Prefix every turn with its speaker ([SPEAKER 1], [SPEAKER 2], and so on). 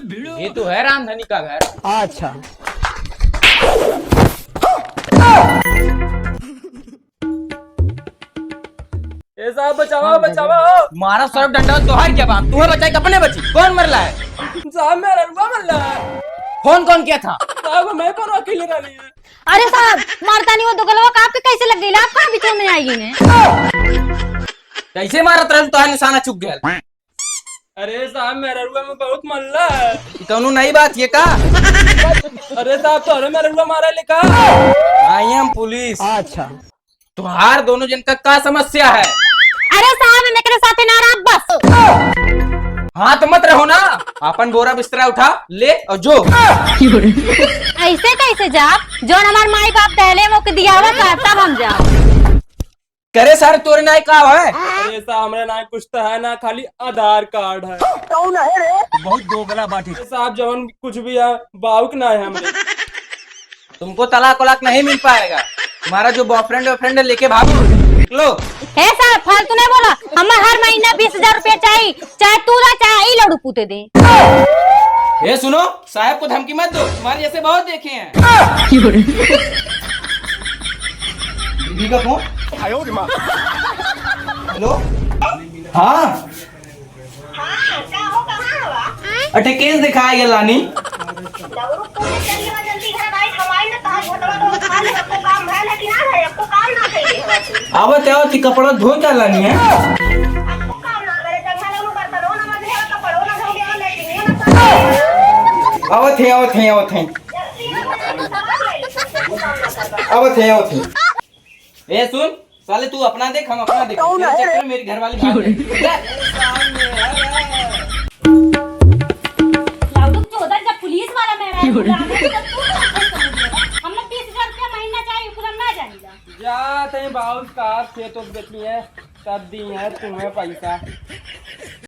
[SPEAKER 1] ये तो है रामधनी का घर।
[SPEAKER 2] अच्छा।
[SPEAKER 3] ए साहब बचाओ बचाओ।
[SPEAKER 1] मारा सरफ डंडा तो है क्या बात? तू है बचाई अपने बची? कौन मरला है?
[SPEAKER 3] साहब मेरा रुआ मर रहा है।
[SPEAKER 1] फोन कौन किया था?
[SPEAKER 3] साहब मैं पर अकेले रही है।
[SPEAKER 4] अरे साहब मारता नहीं हो तो गलवा का आपके कैसे लग गई? आप कहाँ बीचों में आएगी ने?
[SPEAKER 1] कैसे मारा तरह तो निशाना चुक गया?
[SPEAKER 3] अरे साहब मेरा रुआ में बहुत मल्ला है।
[SPEAKER 1] कौनो नई बात ये का?
[SPEAKER 3] अरे साहब तो अरे मेरा रुआ मारा लिखा।
[SPEAKER 1] I am police.
[SPEAKER 2] अच्छा।
[SPEAKER 1] तुहार दोनों जन का क्या समस्या है?
[SPEAKER 4] अरे साहब मेरे साथ ना रहा बस।
[SPEAKER 1] हाँ तो मत रहो ना। अपन बोरा बिस्तरा उठा ले और जो।
[SPEAKER 4] ऐसे कैसे जा? जो हमारे माई बाप पहले वो दिया हुआ था तब हम जाओ।
[SPEAKER 1] करे सारे तोरे नाय का है?
[SPEAKER 3] अरे साहब हमारे ना कुछ तो है ना, खाली आधार कार्ड है।
[SPEAKER 1] बहुत दोगला बाटी।
[SPEAKER 3] अरे साहब जवन कुछ भी है बाउक ना है हमारे।
[SPEAKER 1] तुमको तलाक वलाक नहीं मिल पाएगा। तुम्हारा जो बॉयफ्रेंड वॉयफ्रेंड लेके भागो निकलो।
[SPEAKER 4] हे साहब फालतू नहीं बोला। हमें हर महीना 20,000 रुपया चाहिए, चाहे तू ला चाहे लड़ू पूते दे।
[SPEAKER 1] ये सुनो, साहब को धमकी मत दो। तुम्हारे जैसे बहुत देखे हैं। बीबी का फोन। हेलो हाँ अटे केस दिखाया गया लानी। आवत आवत ही कपड़ा धो क्या लानी है? आवत है आवत है आवत है आवत है आवत है। ए सुन साले तू अपना देख हम अपना देख। तेरे चक्कर में मेरी घरवाली भाग गई।
[SPEAKER 4] जब पुलिस वाला मेरा हमने 30,000 रुपया महीना चाहिए पूरा ना जाएगा।
[SPEAKER 3] जा तई बाउल कार से तो बेटी है तब दी है तुम्हें पैसा।